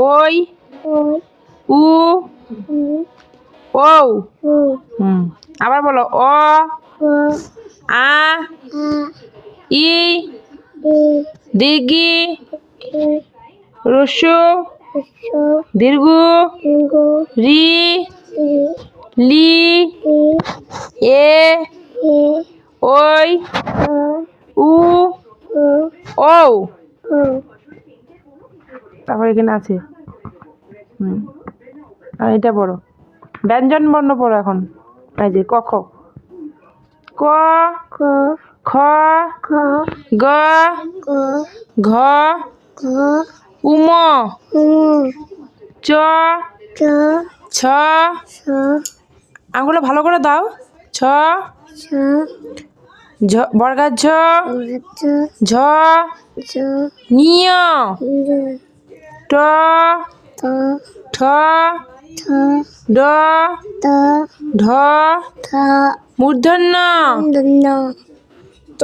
ওই উ ও আবার বলো অ আ ই দিঘি রস্যু দীর্ঘ রি লি এ ওই উ ও তারপর এখানে আছে আর এটা পড়ো ব্যঞ্জন বর্ণ পড়ো এখন এই যে ক খ ক খ গ ঘ উম চ ছ আঙুলো ভালো করে দাও ছ বর্গার ঝ ঝ নিয় ট ঠ ড ঢ মূর্ধন্য ত